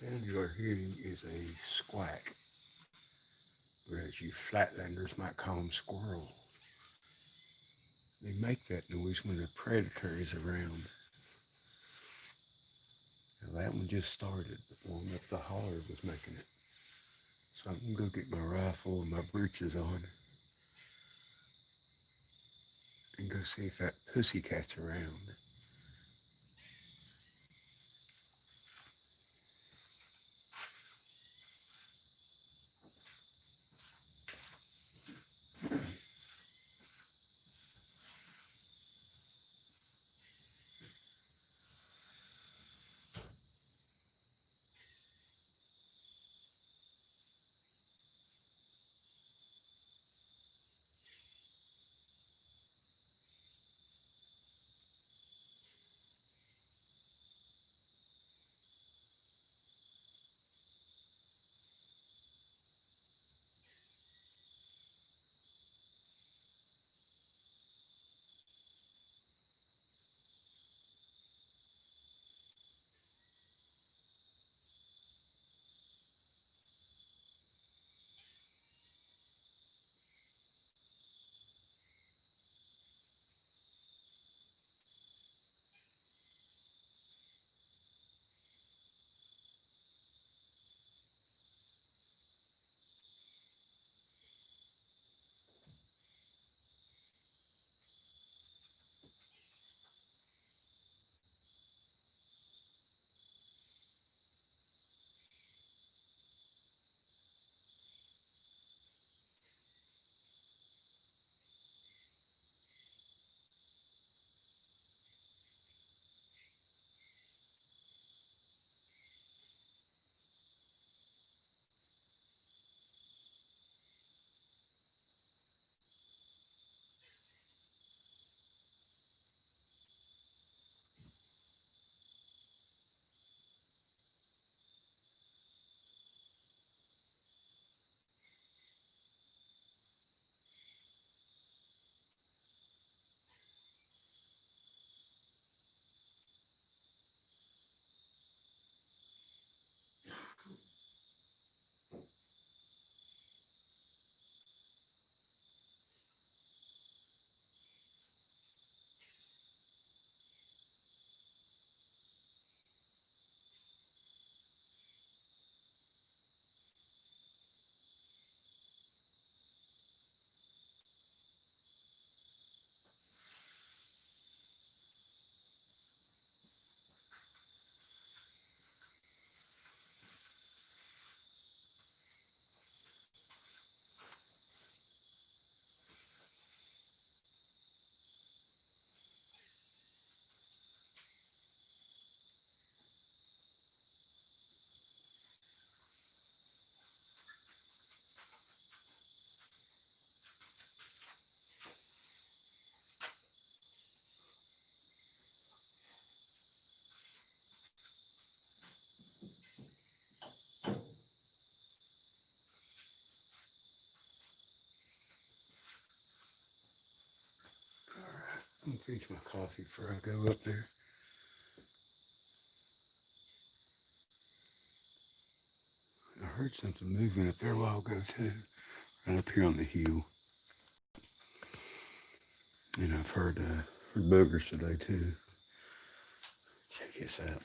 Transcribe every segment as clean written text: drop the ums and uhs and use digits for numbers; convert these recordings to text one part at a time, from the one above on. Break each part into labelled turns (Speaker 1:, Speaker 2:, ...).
Speaker 1: sound you are hearing is a squawk, whereas you flatlanders might call them squirrel. They make that noise when a predator is around. Now that one just started. The one up the holler was making it. So I'm gonna go get my rifle and my breeches on and go see if that pussycat's around. I'm gonna finish my coffee before I go up there. I heard something moving up there a while ago too, right up here on the hill. And I've heard boogers today too. Check this out.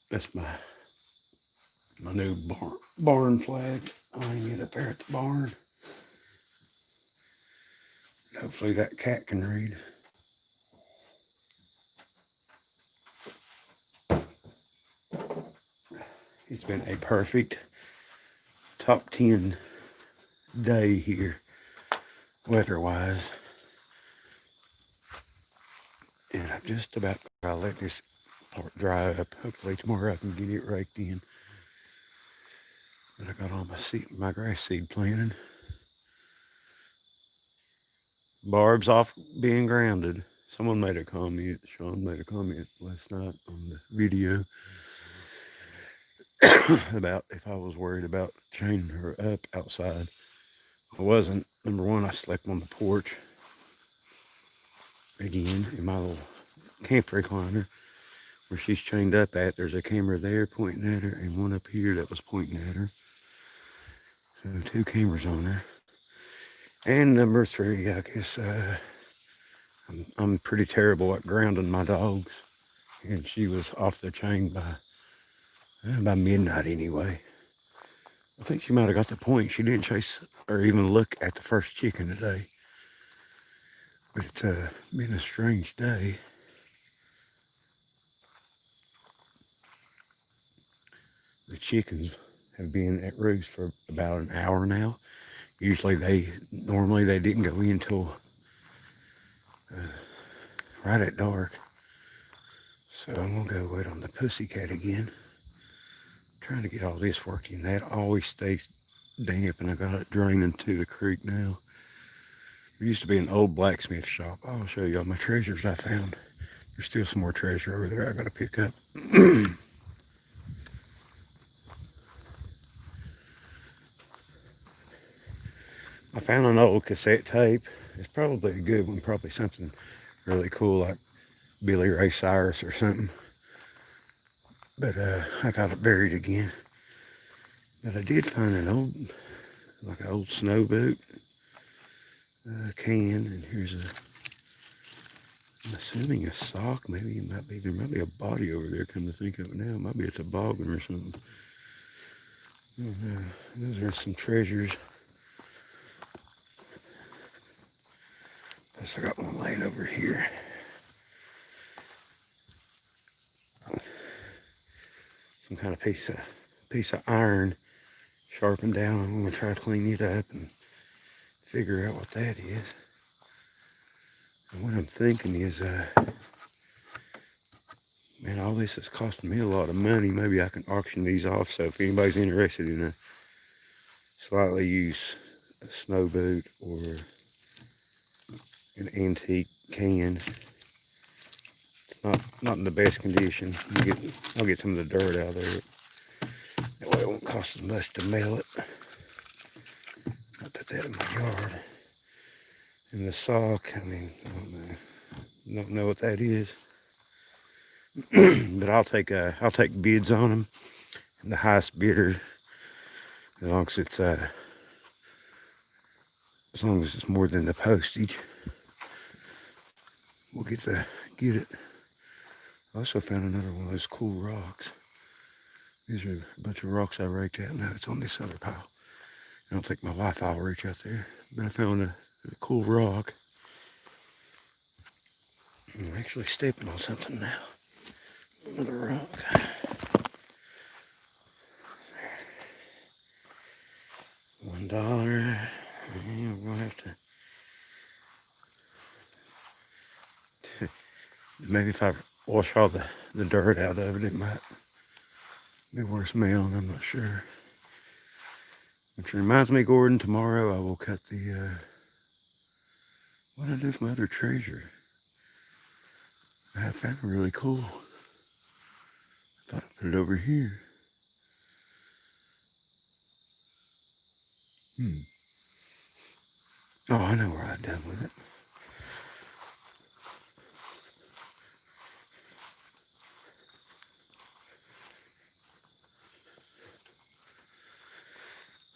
Speaker 1: That's my new barn flag. I hang it up there at the barn. Hopefully that cat can read. It's been a perfect top 10 day here, weather-wise. And I'm just about to let this part dry up. Hopefully tomorrow I can get it raked in. But I got all my grass seed planted. Barb's off being grounded. Someone made a comment. Sean made a comment last night on the video about if I was worried about chaining her up outside. I wasn't. Number one, I slept on the porch again in my little camp recliner where she's chained up at, there's a camera there pointing at her and one up here that was pointing at her. So 2 cameras on her. And number 3, I guess I'm pretty terrible at grounding my dogs. And she was off the chain by midnight anyway. I think she might have got the point. She didn't chase or even look at the first chicken today. But it's been a strange day. The chickens have been at roost for about an hour now. Normally they didn't go in until right at dark. So I'm gonna go wait on the pussycat again. Trying to get all this working. That always stays damp, and I got it draining to the creek now. There used to be an old blacksmith shop. I'll show you all my treasures I found. There's still some more treasure over there I gotta pick up. I found an old cassette tape. It's probably a good one, probably something really cool like Billy Ray Cyrus or something. But I got it buried again. But I did find an old snow boot can, and here's I'm assuming a sock. Maybe there might be a body over there. Come to think of it now, it might be a toboggan or something. Those are some treasures. Plus I got one laying over here. Some kind of piece of iron sharpened down. I'm gonna try to clean it up and figure out what that is. And what I'm thinking is, man, all this is costing me a lot of money. Maybe I can auction these off. So if anybody's interested in a slightly used snow boot or an antique can, it's not in the best condition. I'll get some of the dirt out of there. That way it won't cost as much to mail it. I'll put that in my yard. And the sock, I mean, I don't know what that is. But I'll take bids on them. And the highest bidder, as long as it's more than the postage, we'll get it. I also found another one of those cool rocks. These are a bunch of rocks I raked out. Now it's on this other pile. I don't think my Wi-Fi will reach out there. But I found a cool rock. I'm actually stepping on something now. Another rock. $1. And we're gonna have to. Maybe if I wash all the dirt out of it, it might be worth mailing. I'm not sure. Which reminds me, Gordon, tomorrow I will cut the. What did I do with my other treasure? I found it really cool. I thought I'd put it over here. Oh, I know where I've done with it.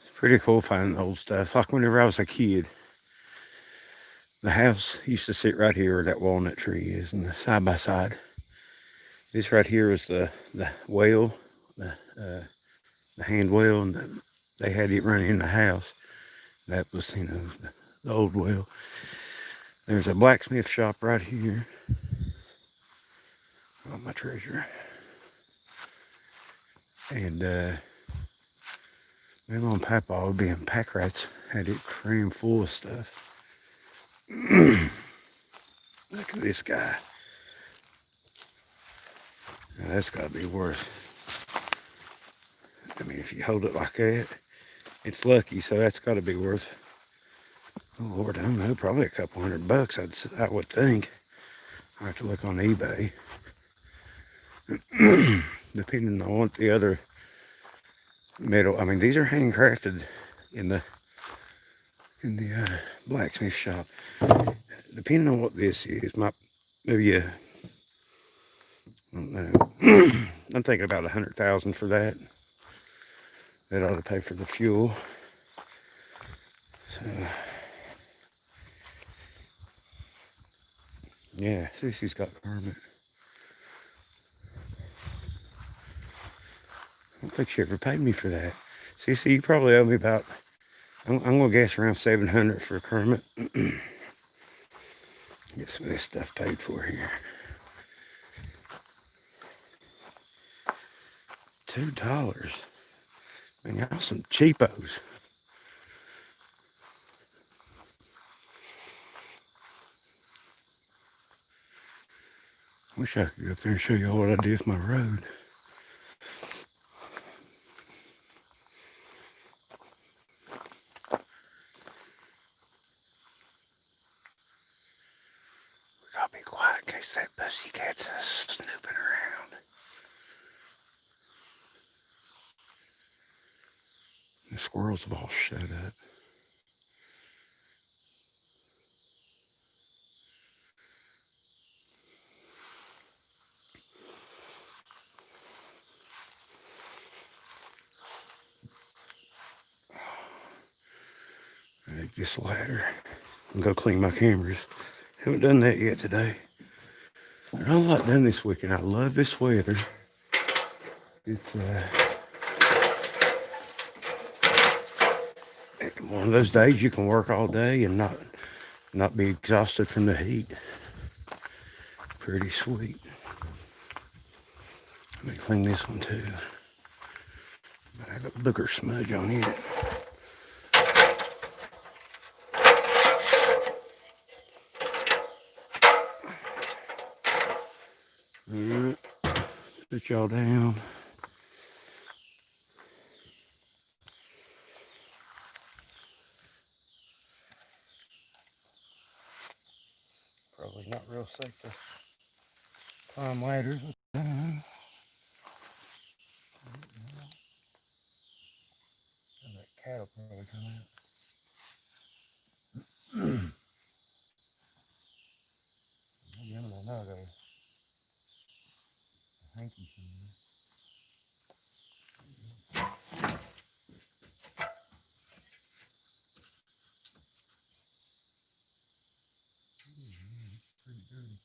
Speaker 1: It's pretty cool finding old stuff. Like whenever I was a kid, the house used to sit right here where that walnut tree is, and the side by side. This right here was the well, the hand well, and they had it running in the house. That was, the old well. There's a blacksmith shop right here. Oh, my treasure. And my mom and Papa, being pack rats, had it crammed full of stuff. Look at this guy. Now that's got to be worth. I mean, if you hold it like that, it's lucky, so that's got to be worth. Oh Lord, I don't know, probably a couple $100. I would think. I have to look on eBay. Depending on what the other metal. I mean, these are handcrafted in the blacksmith shop. Depending on what this is, maybe I don't know. I'm thinking about 100,000 for that. That ought to pay for the fuel. So, yeah, Susie's got a permit. I don't think she ever paid me for that. Susie, you probably owe me about, I'm going to guess around 700 for a permit. Get some of this stuff paid for here. $2. Man, y'all some cheapos. Wish I could go up there and show y'all what I did with my road. We gotta be quiet in case that pussycat's snooping around. The squirrels have all shut up. I take this ladder and go clean my cameras. Haven't done that yet today. There's not a lot done this weekend. I love this weather. It's one of those days you can work all day and not be exhausted from the heat. Pretty sweet. Let me clean this one too. I have a booger smudge on it. Alright, put y'all down. Probably not real safe to climb ladders. And that cat'll probably come out. Maybe I'm gonna know though. Hanky somewhere. Pretty dirty.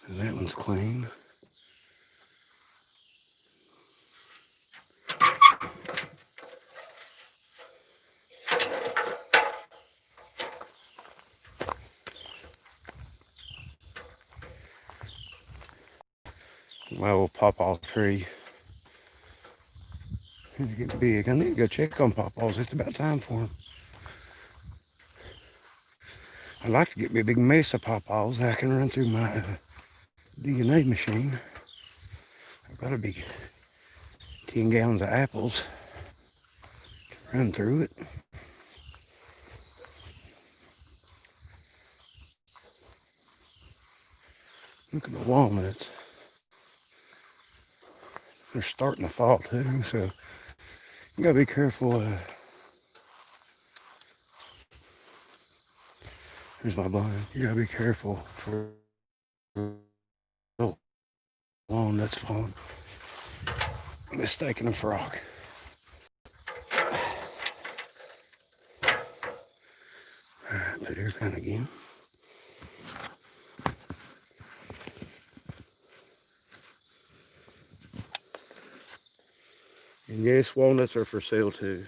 Speaker 1: And that one's clean. My old pawpaw tree is getting big. I need to go check on pawpaws. It's about time for them. I'd like to get me a big mess of pawpaws that I can run through my DNA machine. I've got a big 10 gallons of apples to run through it. Look at the walnuts. They're starting to fall too, so you gotta be careful. Here's my blind. You gotta be careful for the walnuts falling. Mistaking them for rock. Alright, put everything again. And yes, walnuts are for sale too.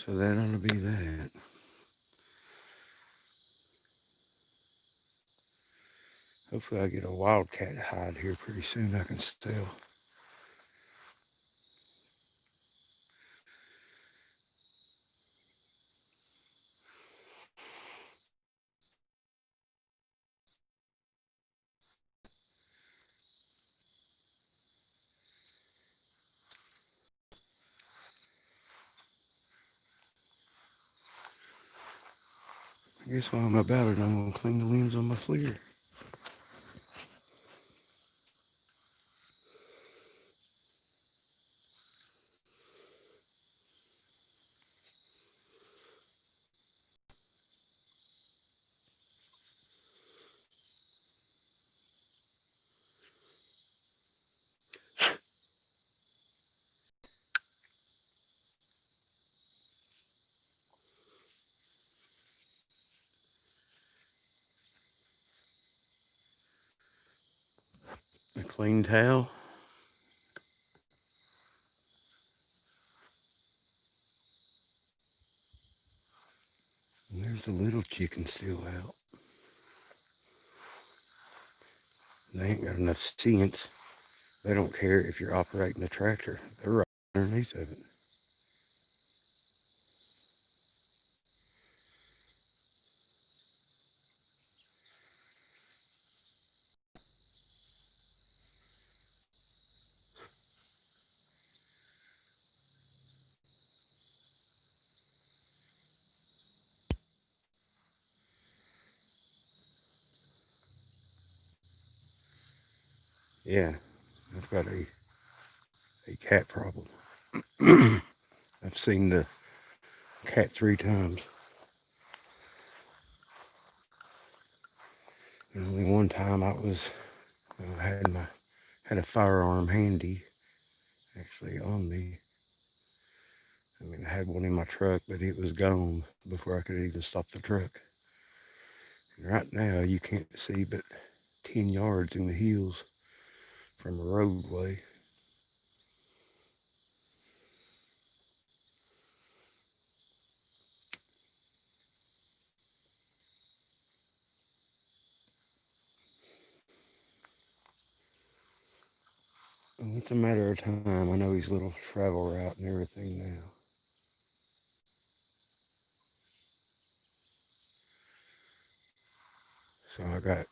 Speaker 1: So that ought to be that. Hopefully I get a wildcat hide here pretty soon I can sell. I guess while I'm about it, I'm going to clean the limbs on my fleer. A clean towel. And there's the little chicken still out. They ain't got enough sense. They don't care if you're operating a tractor. They're right underneath of it. Yeah, I've got a cat problem. I've seen the cat 3 times. And only one time I was had a firearm handy, actually on me. I mean, I had one in my truck, but it was gone before I could even stop the truck. And right now, you can't see but 10 yards in the hills from a roadway. And it's a matter of time. I know his little travel route and everything now. So I got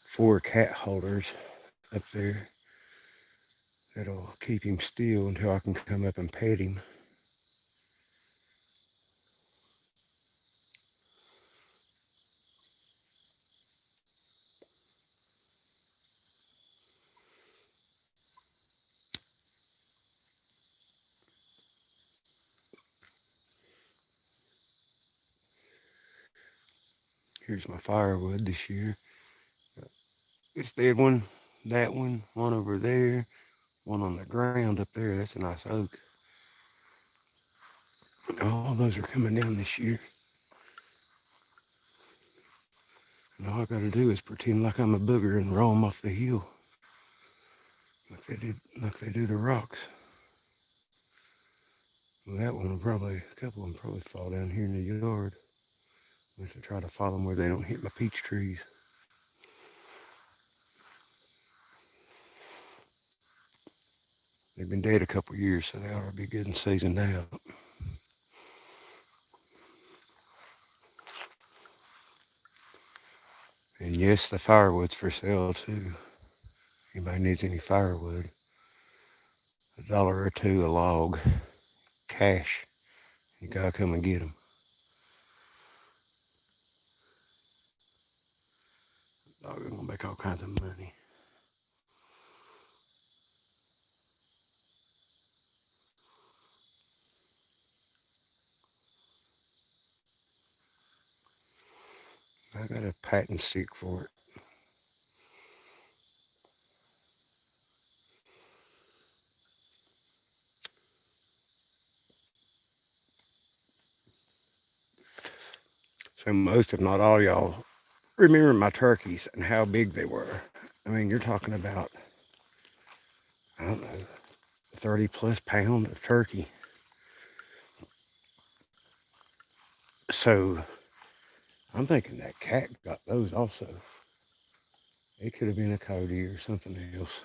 Speaker 1: 4 cat holders up there that'll keep him still until I can come up and pet him. Here's my firewood this year. This dead one, that one over there, one on the ground up there. That's a nice oak. All those are coming down this year. And all I gotta do is pretend like I'm a booger and roll them off the hill. Like they do the rocks. Well, that one will probably, a couple of them probably fall down here in the yard. I have to try to follow them where they don't hit my peach trees. They've been dead a couple of years, so they ought to be good and seasoned out. And yes, the firewood's for sale too. Anybody needs any firewood, $1 or $2 a log, cash. You gotta come and get them. Dog is gonna make all kinds of money. I got a patent stick for it. So most, if not all y'all, remember my turkeys and how big they were. I mean, you're talking about, I don't know, 30 plus pound of turkey. So I'm thinking that cat got those also. It could have been a coyote or something else.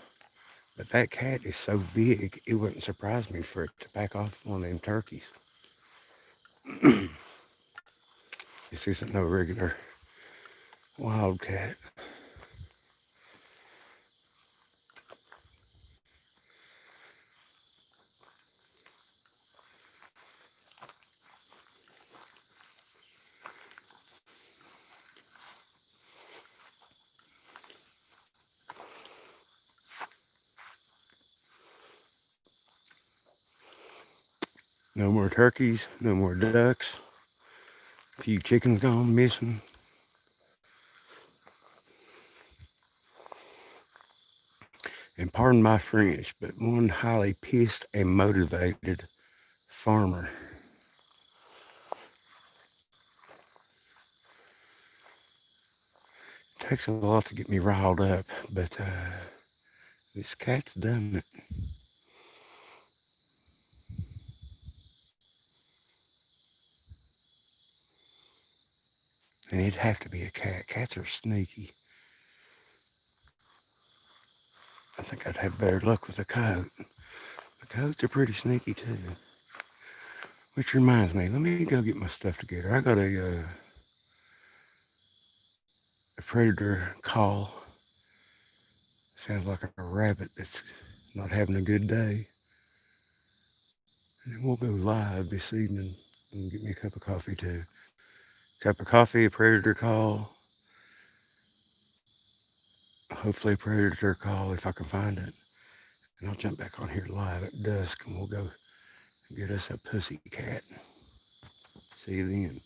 Speaker 1: But that cat is so big, it wouldn't surprise me for it to back off one of them turkeys. This isn't no regular wildcat. No more turkeys, no more ducks. A few chickens gone missing. And pardon my French, but one highly pissed and motivated farmer. It takes a lot to get me riled up, but this cat's done it. And it'd have to be a cat. Cats are sneaky. I think I'd have better luck with a coyote. The coyotes are pretty sneaky too. Which reminds me, let me go get my stuff together. I got a predator call. Sounds like a rabbit that's not having a good day. And then we'll go live this evening and get me a cup of coffee too. Cup of coffee, a predator call. Hopefully a predator call if I can find it. And I'll jump back on here live at dusk and we'll go get us a pussy cat. See you then.